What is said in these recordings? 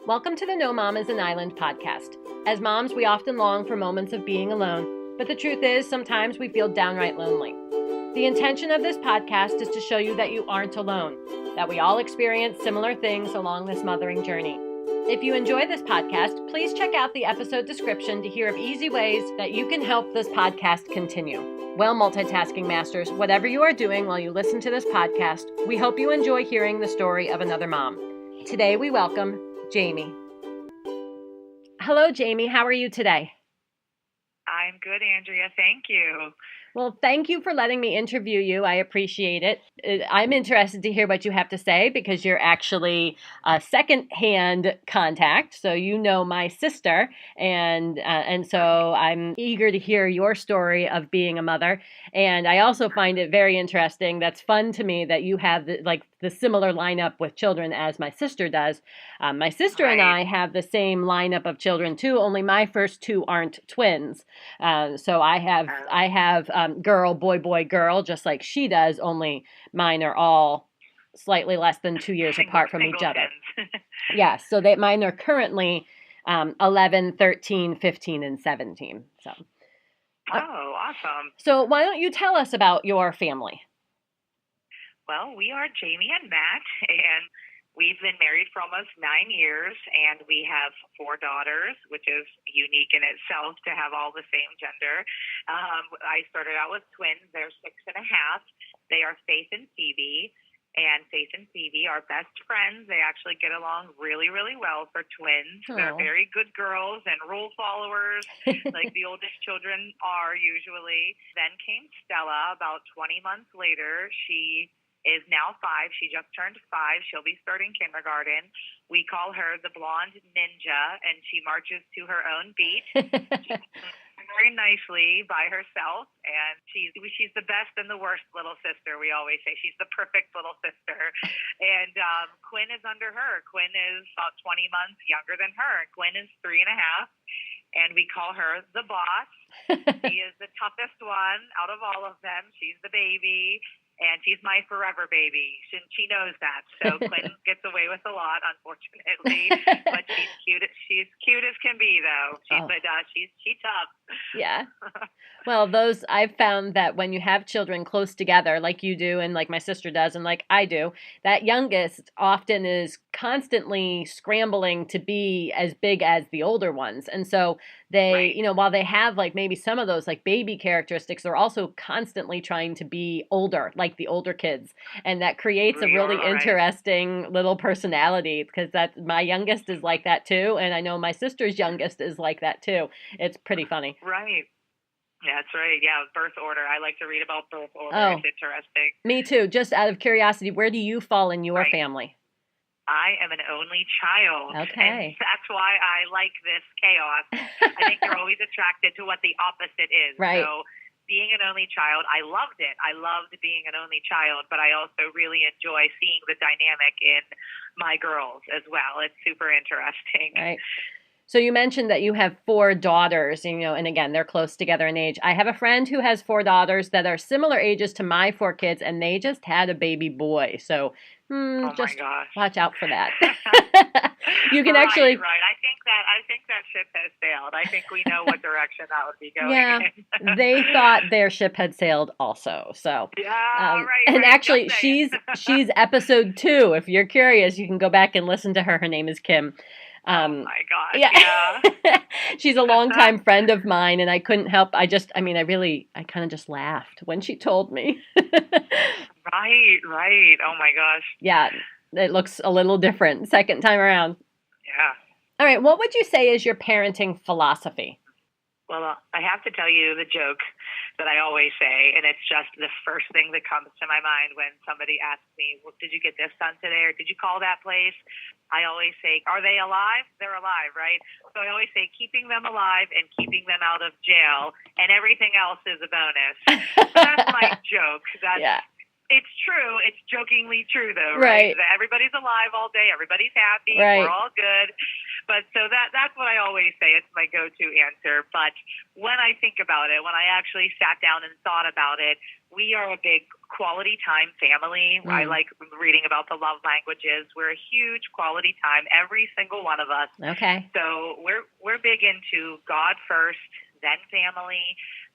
Welcome to the No Mom is an Island podcast. As moms, we often long for moments of being alone, but the truth is sometimes we feel downright lonely. The intention of this podcast is to show you that you aren't alone, that we all experience similar things along this mothering journey. If you enjoy this podcast, please check out the episode description to hear of easy ways that you can help this podcast continue. Well, multitasking masters, whatever you are doing while you listen to this podcast, we hope you enjoy hearing the story of another mom. Today we welcome Jaime. Hello, Jaime. How are you today? I'm good, Andrea. Thank you. Well, thank you for letting me interview you. I appreciate it. I'm interested to hear what you have to say because you're actually a second-hand contact. So you know my sister, and so I'm eager to hear your story of being a mother. And I also find it very interesting. That's fun to me that you have the similar lineup with children as my sister does. My sister and I have the same lineup of children too. Only my first two aren't twins. So I have girl, boy, boy, girl, just like she does, only mine are all slightly less than 2 years apart from each other. Yeah, so mine are currently 11, 13, 15, and 17. So. Awesome. So why don't you tell us about your family? Well, we are Jaime and Matt, and we've been married for almost 9 years, and we have 4 daughters, which is unique in itself to have all the same gender. I started out with twins. They're 6.5. They are Faith and Phoebe, and Faith and Phoebe are best friends. They actually get along really, really well for twins. Aww. They're very good girls and rule followers, like the oldest children are usually. Then came Stella about 20 months later. She is now 5. She just turned 5. She'll be starting kindergarten. We call her the blonde ninja, and she marches to her own beat. Very nicely by herself, and she's the best and the worst little sister. We always say she's the perfect little sister. And Quinn is under her. Quinn is about 20 months younger than her. Quinn is 3.5, and we call her the boss. She is the toughest one out of all of them. She's the baby. And she's my forever baby. She knows that. So Quinn gets away with a lot, unfortunately. But she's cute. She's cute as can be, though. She's tough. Yeah. Well, I've found that when you have children close together, like you do, and like my sister does, and like I do, that youngest often is constantly scrambling to be as big as the older ones. And so they, while they have like maybe some of those like baby characteristics, they're also constantly trying to be older, like the older kids. And that creates a really interesting little personality because my youngest is like that too. And I know my sister's youngest is like that too. It's pretty funny. Right. That's right. Yeah, birth order. I like to read about birth order. Oh, it's interesting. Me too. Just out of curiosity, where do you fall in your family? I am an only child. Okay. And that's why I like this chaos. I think you're always attracted to what the opposite is. Right. So being an only child, I loved it. I loved being an only child, but I also really enjoy seeing the dynamic in my girls as well. It's super interesting. Right. So you mentioned that you have 4 daughters, and again, they're close together in age. I have a friend who has 4 daughters that are similar ages to my 4 kids, and they just had a baby boy. So just watch out for that. You can actually. Right. I think that ship has sailed. I think we know what direction that would be going. Yeah, they thought their ship had sailed also. So yeah, right. And actually, she's episode 2. If you're curious, you can go back and listen to her. Her name is Kim. Oh my gosh, yeah. She's a longtime friend of mine, and I couldn't help. I kind of just laughed when she told me. Right. Oh my gosh. Yeah, it looks a little different second time around. Yeah. All right, what would you say is your parenting philosophy? Well, I have to tell you the joke that I always say, and it's just the first thing that comes to my mind when somebody asks me, well, did you get this done today, or did you call that place? I always say, are they alive? They're alive, right? So I always say keeping them alive and keeping them out of jail, and everything else is a bonus. That's my joke. It's true. It's jokingly true, though, right? That everybody's alive all day. Everybody's happy. Right. We're all good. But so that's what I always say. It's my go-to answer. But when I think about it, when I actually sat down and thought about it, we are a big quality time family. I like reading about the love languages. We're a huge quality time, every single one of us. Okay. So we're big into God first, then family,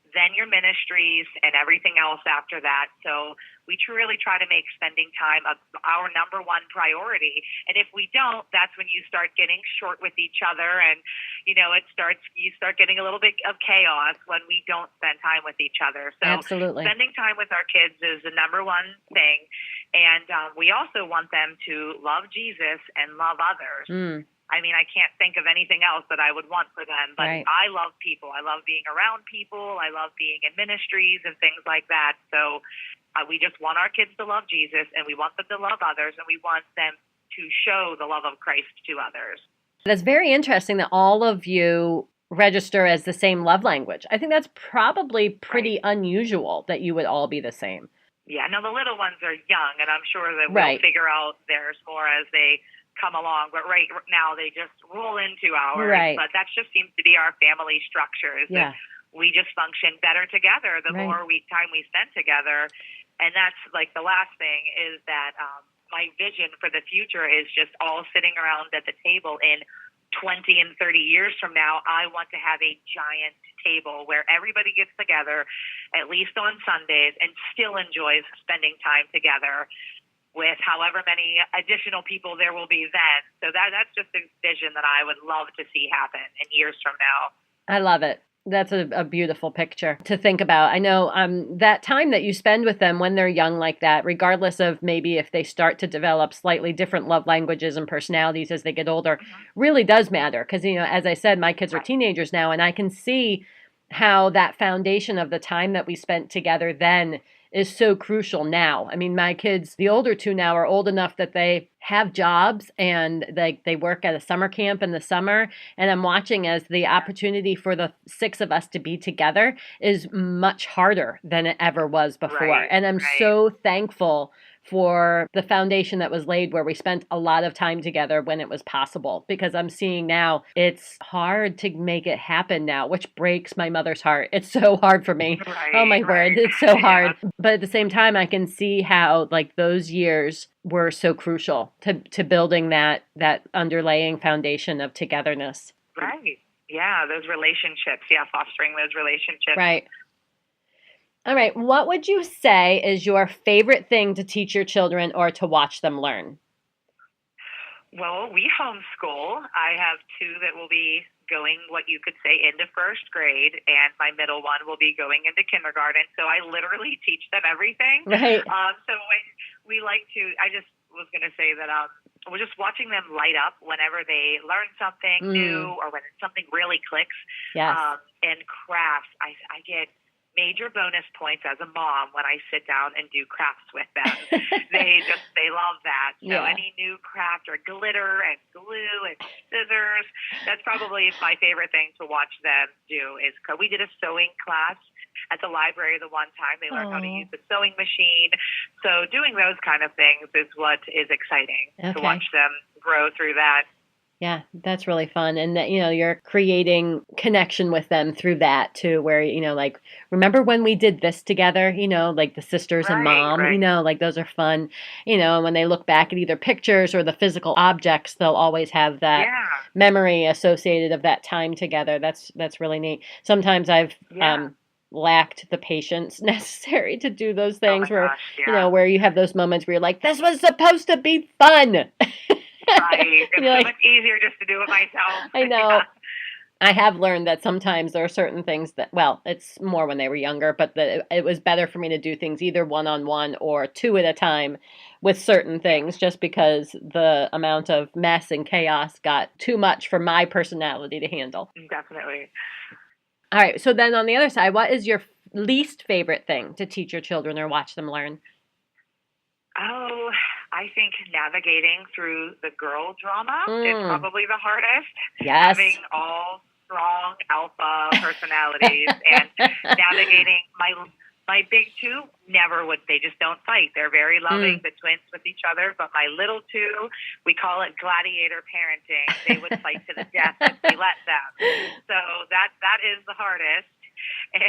then your ministries, and everything else after that. So we really try to make spending time our number one priority. And if we don't, that's when you start getting short with each other, and you start getting a little bit of chaos when we don't spend time with each other. So absolutely, spending time with our kids is the number one thing, and we also want them to love Jesus and love others. I mean, I can't think of anything else that I would want for them, but right. I love people. I love being around people. I love being in ministries and things like that. So we just want our kids to love Jesus, and we want them to love others, and we want them to show the love of Christ to others. That's very interesting that all of you register as the same love language. I think that's probably pretty unusual that you would all be the same. Yeah, no, the little ones are young, and I'm sure that right. we'll figure out theirs more as they come along, but right now they just roll into ours. Right. But that just seems to be our family structure, is that we just function better together the more time we spend together. And that's like the last thing is that my vision for the future is just all sitting around at the table in 20 and 30 years from now. I want to have a giant table where everybody gets together at least on Sundays and still enjoys spending time together with however many additional people there will be then. So that's just a vision that I would love to see happen in years from now. I love it. That's a beautiful picture to think about. I know that time that you spend with them when they're young like that, regardless of maybe if they start to develop slightly different love languages and personalities as they get older, really does matter. Because, as I said, my kids are teenagers now, and I can see how that foundation of the time that we spent together then is so crucial now. I mean, my kids, the older two now, are old enough that they have jobs and they work at a summer camp in the summer. And I'm watching as the opportunity for the six of us to be together is much harder than it ever was before. And I'm so thankful for the foundation that was laid where we spent a lot of time together when it was possible, because I'm seeing now it's hard to make it happen now, which breaks my mother's heart. It's so hard for me. Oh my word, it's so hard. But at the same time, I can see how like those years were so crucial to building that underlying foundation of togetherness. Right. Yeah, those relationships. Yeah, fostering those relationships. Right. All right. What would you say is your favorite thing to teach your children or to watch them learn? Well, we homeschool. I have two that will be going, what you could say, into first grade, and my middle one will be going into kindergarten. So I literally teach them everything. Right. So we like to, I just was going to say that we're just watching them light up whenever they learn something new or when something really clicks. Yes. And crafts, I get major bonus points as a mom when I sit down and do crafts with them. they love that. So any new craft or glitter and glue and scissors, that's probably my favorite thing to watch them do. We did a sewing class at the library the one time. They learned how to use the sewing machine. So doing those kind of things is what is exciting to watch them grow through that. Yeah, that's really fun. And that, you're creating connection with them through that too, where, like, remember when we did this together, like the sisters and mom, like those are fun, and when they look back at either pictures or the physical objects, they'll always have that memory associated of that time together. That's really neat. Sometimes I've, lacked the patience necessary to do those things where you have those moments where you're like, this was supposed to be fun. Right. It's so much easier just to do it myself. I know. Yeah. I have learned that sometimes there are certain things that, well, it's more when they were younger, but it was better for me to do things either one-on-one or two at a time with certain things, just because the amount of mess and chaos got too much for my personality to handle. Definitely. All right. So then on the other side, what is your least favorite thing to teach your children or watch them learn? Oh, I think navigating through the girl drama is probably the hardest. Yes. Having all strong alpha personalities and navigating my My big two never would. They just don't fight. They're very loving, the twins with each other. But my little two, we call it gladiator parenting. They would fight to the death if we let them. So that is the hardest. And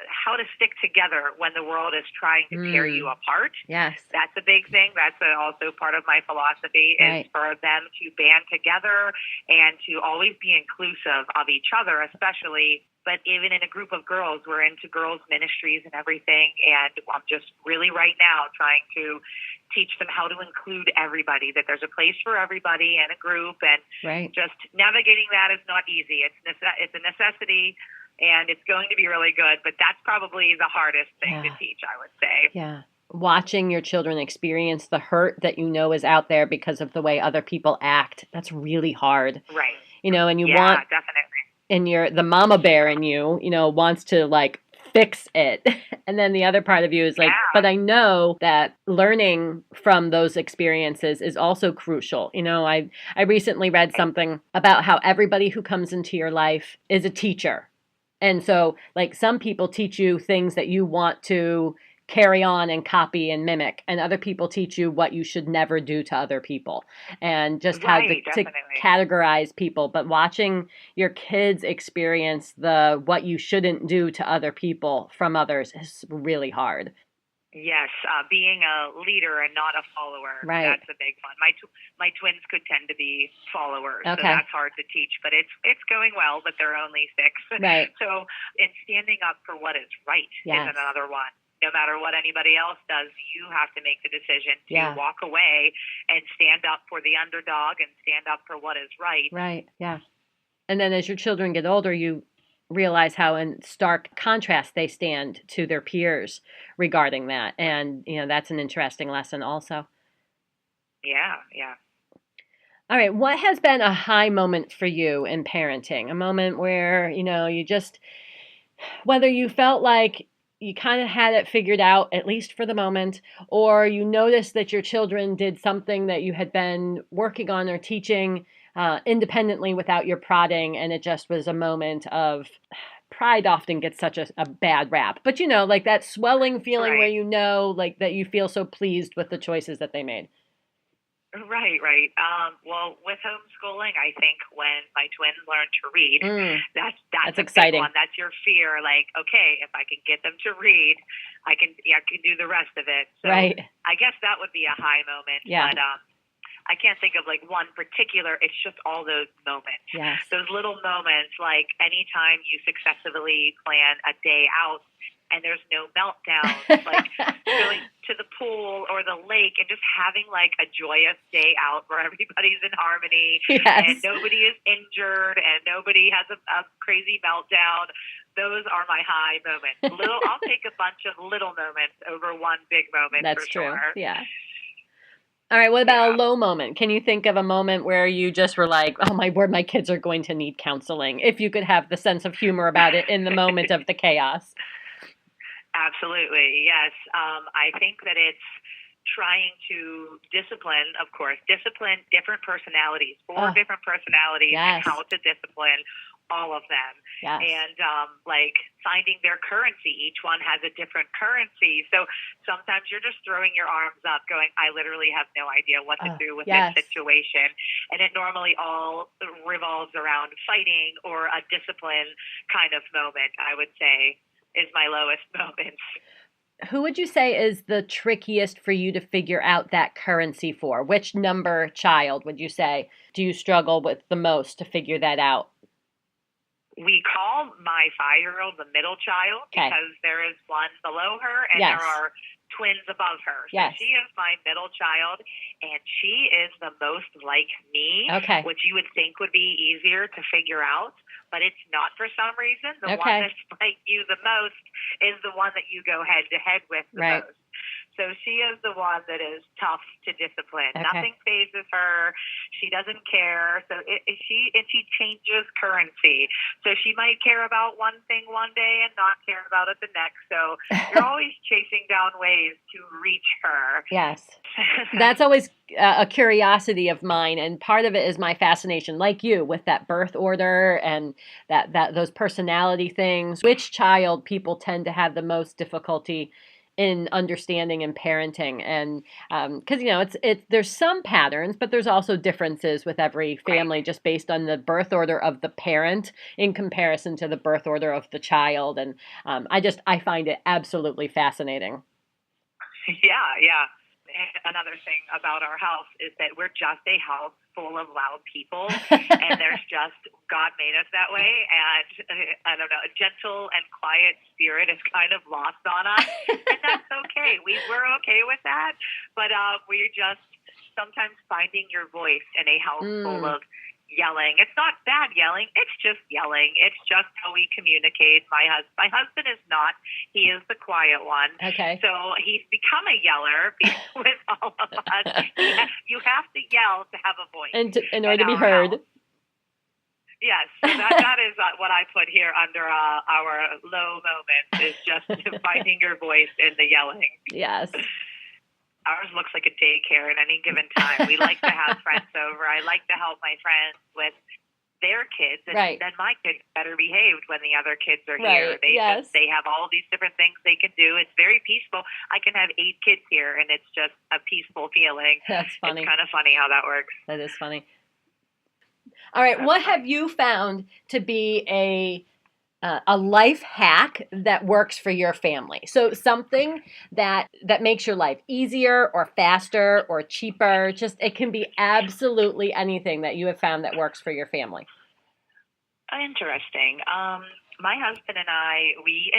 how to stick together when the world is trying to tear you apart. Yes. That's a big thing. That's also part of my philosophy is for them to band together and to always be inclusive of each other, especially. But even in a group of girls, we're into girls' ministries and everything. And I'm just really right now trying to teach them how to include everybody, that there's a place for everybody in a group. And just navigating that is not easy. It's a necessity. And it's going to be really good, but that's probably the hardest thing to teach, I would say. Yeah. Watching your children experience the hurt that you know is out there because of the way other people act, that's really hard. Right. You know, and you want definitely. And the mama bear in you, wants to like fix it. And then the other part of you is like, but I know that learning from those experiences is also crucial. I recently read something about how everybody who comes into your life is a teacher. And so, like, some people teach you things that you want to carry on and copy and mimic, and other people teach you what you should never do to other people, and just how to categorize people. But watching your kids experience what you shouldn't do to other people from others is really hard. Yes, being a leader and not a follower. Right. That's a big one. My twins could tend to be followers, so that's hard to teach. But it's going well, but they're only 6. Right. So, and standing up for what is right is another one. No matter what anybody else does, you have to make the decision to walk away and stand up for the underdog and stand up for what is right. Right, yeah. And then as your children get older, you realize how in stark contrast they stand to their peers regarding that. And, that's an interesting lesson also. Yeah. All right. What has been a high moment for you in parenting? A moment where, you just, whether you felt like you kind of had it figured out, at least for the moment, or you noticed that your children did something that you had been working on or teaching independently without your prodding, and it just was a moment of pride. Often gets such a bad rap, but like that swelling feeling where like that you feel so pleased with the choices that they made. Right. Well, with homeschooling, I think when my twins learned to read, that's a exciting. Big one. That's your fear. Like, okay, if I can get them to read, I can do the rest of it. So I guess that would be a high moment. Yeah. But I can't think of like one particular. It's just all those moments. Yes. Those little moments, like anytime you successfully plan a day out and there's no meltdown, like going to the pool or the lake and just having like a joyous day out where everybody's in harmony and nobody is injured and nobody has a crazy meltdown. Those are my high moments. I'll take a bunch of little moments over one big moment. That's for true. Sure. Yeah. All right. What about a low moment? Can you think of a moment where you just were like, oh my word, my kids are going to need counseling? If you could have the sense of humor about it in the moment of the chaos. Absolutely, yes. I think that it's trying to discipline different personalities, 4 different personalities, and how to discipline all of them. Yes. And like finding their currency. Each one has a different currency. So sometimes you're just throwing your arms up going, I literally have no idea what to do with this situation. And it normally all revolves around fighting or a discipline kind of moment, I would say, is my lowest moments. Who would you say is the trickiest for you to figure out that currency for? Which number child would you say do you struggle with the most to figure that out? We call my 5-year-old the middle child because there is one below her and there are twins above her. So she is my middle child, and she is the most like me, which you would think would be easier to figure out, but it's not for some reason. The one that's like you the most is the one that you go head to head with the most. So she is the one that is tough to discipline. Okay. Nothing phases her. She doesn't care. So she changes currency. So she might care about one thing one day and not care about it the next. So you're always chasing down ways to reach her. Yes. That's always a curiosity of mine, and part of it is my fascination, like you, with that birth order and that those personality things. Which child people tend to have the most difficulty in understanding and parenting, and because it's there's some patterns, but there's also differences with every family, just based on the birth order of the parent in comparison to the birth order of the child, and I find it absolutely fascinating. Yeah. Another thing about our house is that we're just a house full of loud people, and there's just God made us that way, and I don't know, a gentle and quiet spirit is kind of lost on us, and that's okay. We're okay with that, but we're just sometimes finding your voice in a house full of yelling. It's not bad yelling. It's just yelling. It's just how we communicate. My husband is not. He is the quiet one. Okay. So he's become a yeller with all of us. You have to yell to have a voice. And in order to be heard. House. Yes, so that is what I put here under our low moments, is just finding your voice in the yelling. Yes. Ours looks like a daycare at any given time. We like to have friends over. I like to help my friends with their kids, and then my kids better behaved when the other kids are here. They have all these different things they can do. It's very peaceful. I can have 8 kids here, and it's just a peaceful feeling. That's funny. It's kind of funny how that works. That is funny. All right, what have you found to be a life hack that works for your family? So something that makes your life easier or faster or cheaper. Just, it can be absolutely anything that you have found that works for your family. Interesting. My husband and I, we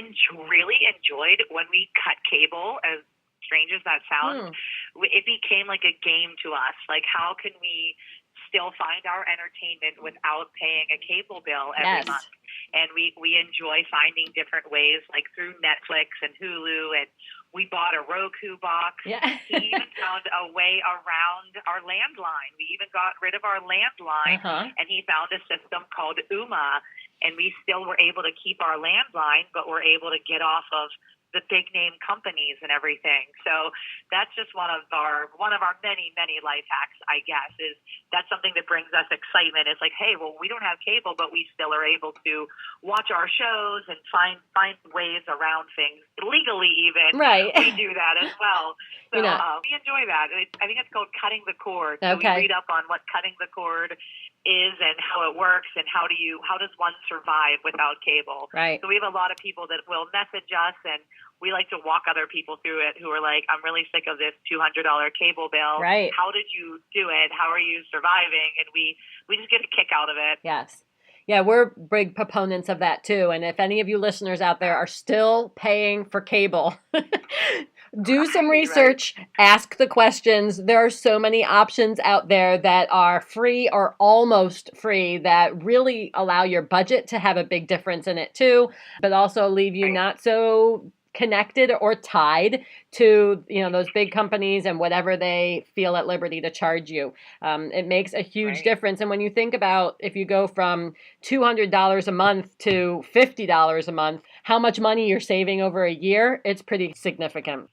really enjoyed when we cut cable, as strange as that sounds. It became like a game to us. Like, how can we still find our entertainment without paying a cable bill every month? And we enjoy finding different ways, like through Netflix and Hulu, and we bought a Roku box. Yeah. He even found a way around our landline. We even got rid of our landline, and he found a system called UMA, and we still were able to keep our landline, but we're able to get off of the big name companies and everything. So that's just one of our many, many life hacks, I guess, is that's something that brings us excitement. It's like, hey, well, we don't have cable, but we still are able to watch our shows and find ways around things legally even. Right. We do that as well. So we enjoy that. I think it's called cutting the cord. So we read up on what cutting the cord is and how it works, and how does one survive without cable. Right. So we have a lot of people that will message us, and we like to walk other people through it who are like, I'm really sick of this $200 cable bill. Right. How did you do it? How are you surviving? And we just get a kick out of it. Yes. Yeah, we're big proponents of that too. And if any of you listeners out there are still paying for cable, do some research, ask the questions. There are so many options out there that are free or almost free that really allow your budget to have a big difference in it too, but also leave you not so connected or tied to those big companies and whatever they feel at liberty to charge you. It makes a huge difference. And when you think about, if you go from $200 a month to $50 a month, how much money you're saving over a year, it's pretty significant.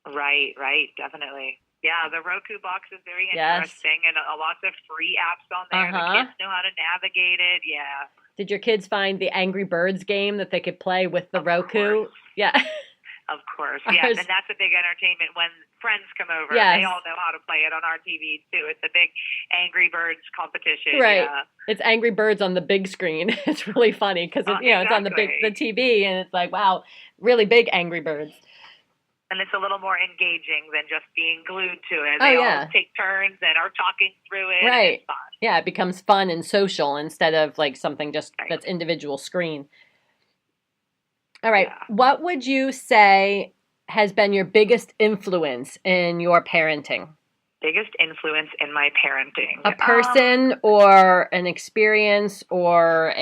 Right, definitely. Yeah, the Roku box is very interesting, and lots of free apps on there. The kids know how to navigate it. Yeah. Did your kids find the Angry Birds game that they could play with the Roku? Course. Yeah. Of course, yes, and that's a big entertainment when friends come over. Yes. They all know how to play it on our TV too. It's a big Angry Birds competition. Right. Yeah. It's Angry Birds on the big screen. It's really funny because it's on the TV, and it's like, wow, really big Angry Birds. And it's a little more engaging than just being glued to it. They all take turns and are talking through it. Right. And it's fun. Yeah, it becomes fun and social instead of like something just that's individual screen. All right. Yeah. What would you say has been your biggest influence in your parenting? Biggest influence in my parenting? A person or an experience or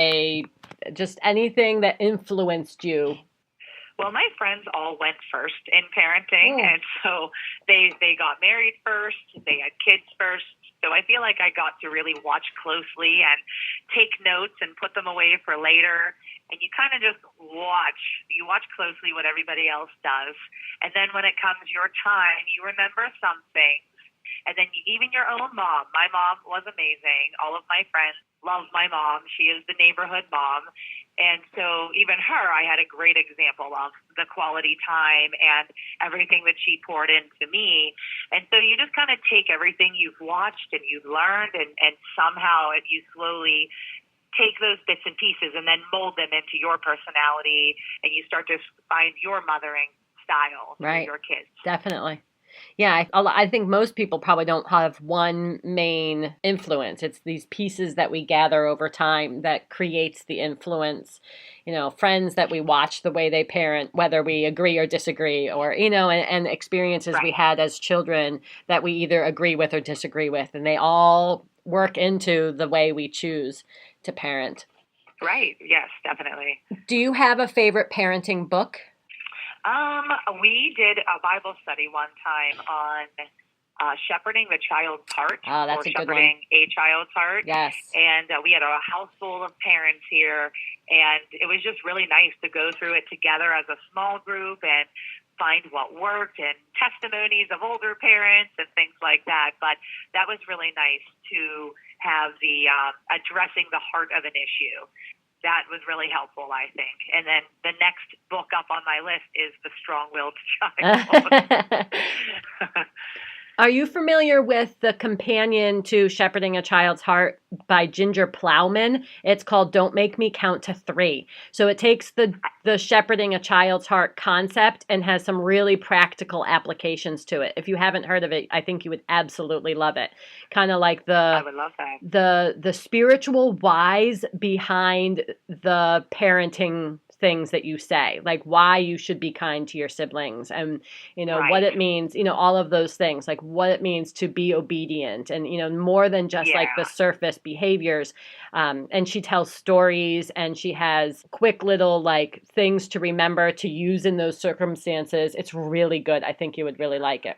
just anything that influenced you? Well, my friends all went first in parenting, Oh, and so they got married first, they had kids first. So I feel like I got to really watch closely and take notes and put them away for later. And you kind of just you watch closely what everybody else does. And then when it comes your time, you remember some things. And then even your own mom. My mom was amazing. All of my friends love my mom. She is the neighborhood mom. And so even her, I had a great example of the quality time and everything that she poured into me. And so you just kind of take everything you've watched and you've learned, and somehow you slowly take those bits and pieces and then mold them into your personality, and you start to find your mothering style for right. your kids. Definitely. Yeah, I think most people probably don't have one main influence. It's these pieces that we gather over time that creates the influence. Friends that we watch the way they parent, whether we agree or disagree, or, and experiences we Right. had as children that we either agree with or disagree with. And they all work into the way we choose to parent. Right. Yes, definitely. Do you have a favorite parenting book? We did a Bible study one time on shepherding the child's heart, Oh, or that's a good one. shepherding a child's heart. Yes. And we had a house full of parents here, and it was just really nice to go through it together as a small group and find what worked, and testimonies of older parents and things like that. But that was really nice to have the addressing the heart of an issue. That was really helpful, I think. And then the next book up on my list is The Strong-Willed Child. Are you familiar with the companion to Shepherding a Child's Heart by Ginger Plowman? It's called Don't Make Me Count to 3. So it takes the Shepherding a Child's Heart concept and has some really practical applications to it. If you haven't heard of it, I think you would absolutely love it. Kind of like I would love that. the spiritual whys behind the parenting things that you say, like why you should be kind to your siblings, and Right. what it means, all of those things, like what it means to be obedient, and more than just like the surface behaviors. And she tells stories, and she has quick little like things to remember to use in those circumstances. It's really good. I think you would really like it.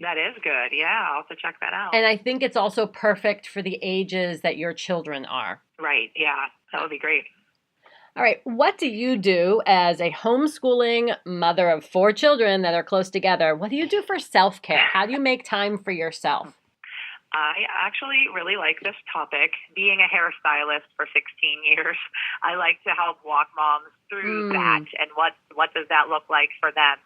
That is good. Yeah, I'll have to check that out. And I think it's also perfect for the ages that your children are. Right. Yeah, that would be great. All right. What do you do as a homeschooling mother of 4 children that are close together? What do you do for self-care? How do you make time for yourself? I actually really like this topic. Being a hairstylist for 16 years, I like to help walk moms through that and what does that look like for them.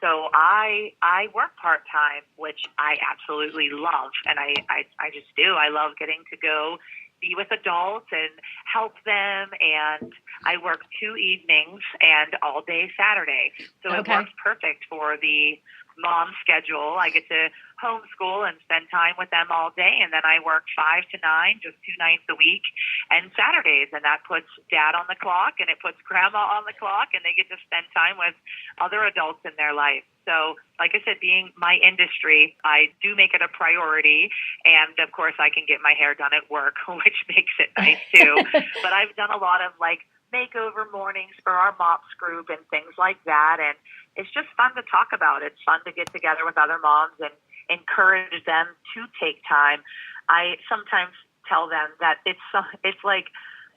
So I work part-time, which I absolutely love, and I just do. I love getting to go be with adults and help them, and I work 2 evenings and all day Saturday. So It works perfect for the mom schedule. I get to homeschool and spend time with them all day, and then I work 5 to 9, just 2 nights a week, and Saturdays, and that puts dad on the clock, and it puts grandma on the clock, and they get to spend time with other adults in their life. So, like I said, being my industry, I do make it a priority, and of course I can get my hair done at work, which makes it nice too. But I've done a lot of like makeover mornings for our MOPS group and things like that, and it's just fun to talk about. It's fun to get together with other moms and encourage them to take time. I sometimes tell them that it's like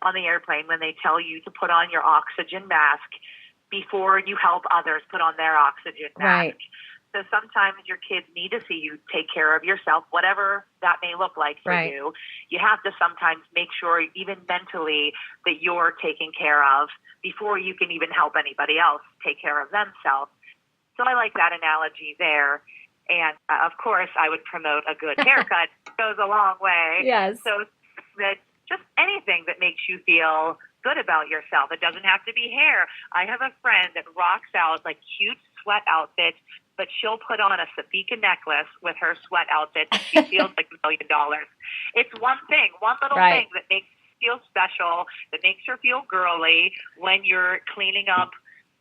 on the airplane when they tell you to put on your oxygen mask before you help others put on their oxygen mask. Right. So sometimes your kids need to see you take care of yourself, whatever that may look like for you. You have to sometimes make sure, even mentally, that you're taken care of before you can even help anybody else take care of themselves. So I like that analogy there. And of course, I would promote a good haircut. Goes a long way. Yes. So that just anything that makes you feel good about yourself. It doesn't have to be hair. I have a friend that rocks out like cute sweat outfits, but she'll put on a Safika necklace with her sweat outfit, and she feels like $1 million. It's one thing, one little thing that makes her feel special, that makes her feel girly when you're cleaning up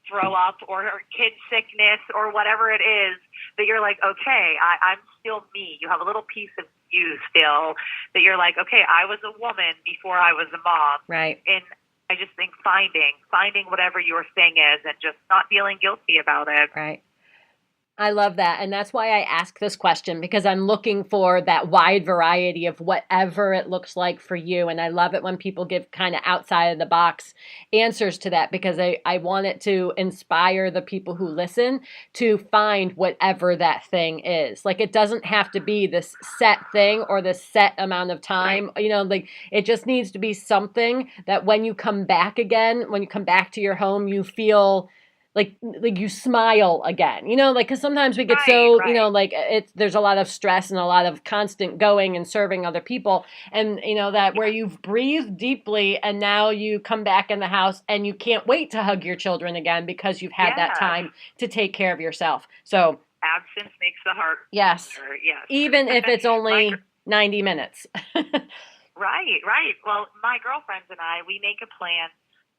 throw up or kid sickness or whatever it is, that you're like, okay, I'm still me. You have a little piece of you still that you're like, okay, I was a woman before I was a mom. Right. And I just think finding whatever your thing is and just not feeling guilty about it. Right. I love that. And that's why I ask this question, because I'm looking for that wide variety of whatever it looks like for you. And I love it when people give kind of outside of the box answers to that, because I want it to inspire the people who listen to find whatever that thing is. Like, it doesn't have to be this set thing or this set amount of time. Right. You know, like, it just needs to be something that when you come back again, when you come back to your home, you feel like you smile again, you know, like, because sometimes we get so, you know, like, there's a lot of stress and a lot of constant going and serving other people, and you know that where you've breathed deeply and now you come back in the house and you can't wait to hug your children again because you've had that time to take care of yourself. So absence makes the heart yes, yes, even if it's only 90 minutes. Right. Well, my girlfriends and I, we make a plan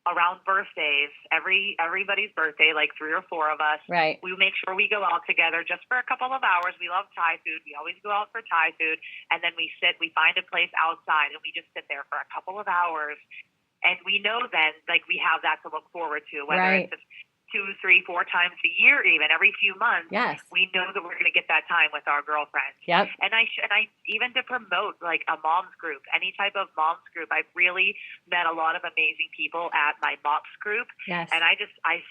around birthdays, everybody's birthday, like 3 or 4 of us. Right. We make sure we go out together just for a couple of hours. We love Thai food. We always go out for Thai food. And then we find a place outside and we just sit there for a couple of hours. And we know then, like, we have that to look forward to, whether it's 2, 3, 4 times a year, even every few months. Yes. We know that we're going to get that time with our girlfriends. Yep. And I even to promote like a mom's group, any type of mom's group. I've really met a lot of amazing people at my moms group. Yes. And I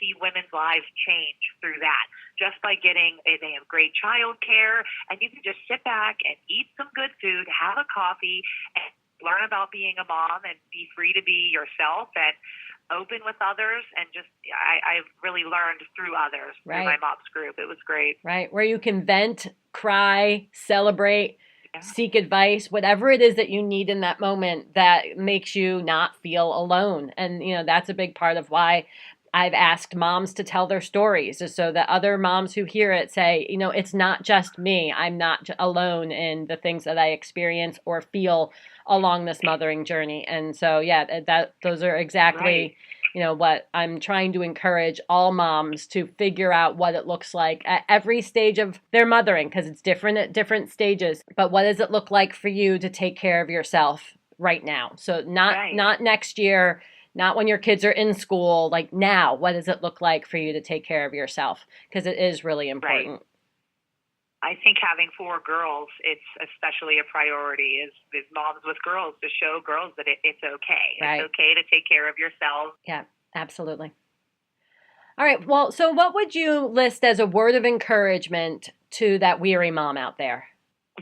see women's lives change through that just by they have great child care, and you can just sit back and eat some good food, have a coffee, and learn about being a mom and be free to be yourself and open with others. And just I've really learned through others, through my moms group. It was great. Right. Where you can vent, cry, celebrate, seek advice, whatever it is that you need in that moment that makes you not feel alone. And, you know, that's a big part of why I've asked moms to tell their stories, is so that other moms who hear it say, you know, it's not just me. I'm not alone in the things that I experience or feel along this mothering journey. And so, those are exactly, you know, what I'm trying to encourage all moms to figure out what it looks like at every stage of their mothering, because it's different at different stages. But what does it look like for you to take care of yourself right now? So not next year, not when your kids are in school, like now, what does it look like for you to take care of yourself? Because it is really important. Right. I think having 4 girls, it's especially a priority is moms with girls, to show girls that it's okay. Right. It's okay to take care of yourself. Yeah, absolutely. All right. Well, so what would you list as a word of encouragement to that weary mom out there?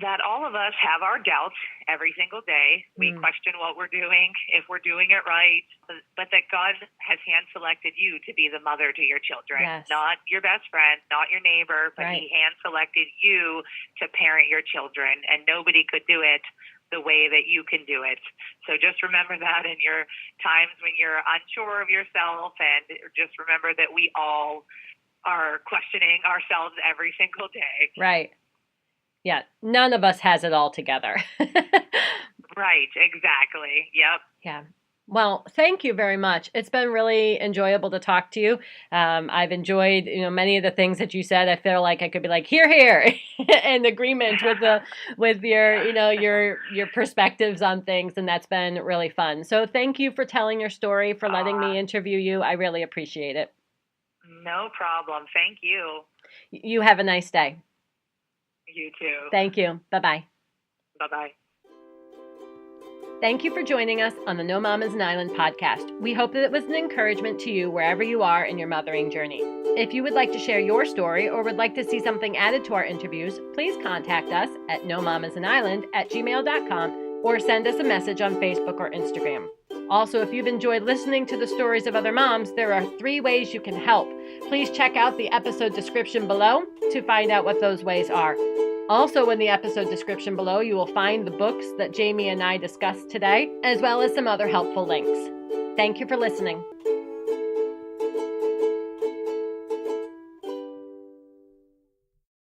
That all of us have our doubts every single day. We question what we're doing, if we're doing it right, but that God has hand-selected you to be the mother to your children. Yes. Not your best friend, not your neighbor, but He hand-selected you to parent your children, and nobody could do it the way that you can do it. So just remember that in your times when you're unsure of yourself, and just remember that we all are questioning ourselves every single day. Right. Yeah, none of us has it all together. Right, exactly. Yep. Yeah. Well, thank you very much. It's been really enjoyable to talk to you. I've enjoyed, you know, many of the things that you said. I feel like I could be like, here, in agreement with your, you know, your perspectives on things, and that's been really fun. So thank you for telling your story, for letting me interview you. I really appreciate it. No problem. Thank you. You have a nice day. You too. Thank you. Bye-bye. Bye-bye. Thank you for joining us on the No Mom is an Island podcast. We hope that it was an encouragement to you wherever you are in your mothering journey. If you would like to share your story or would like to see something added to our interviews, please contact us at nomomisanisland@gmail.com or send us a message on Facebook or Instagram. Also, if you've enjoyed listening to the stories of other moms, there are 3 ways you can help. Please check out the episode description below to find out what those ways are. Also, in the episode description below, you will find the books that Jaime and I discussed today, as well as some other helpful links. Thank you for listening.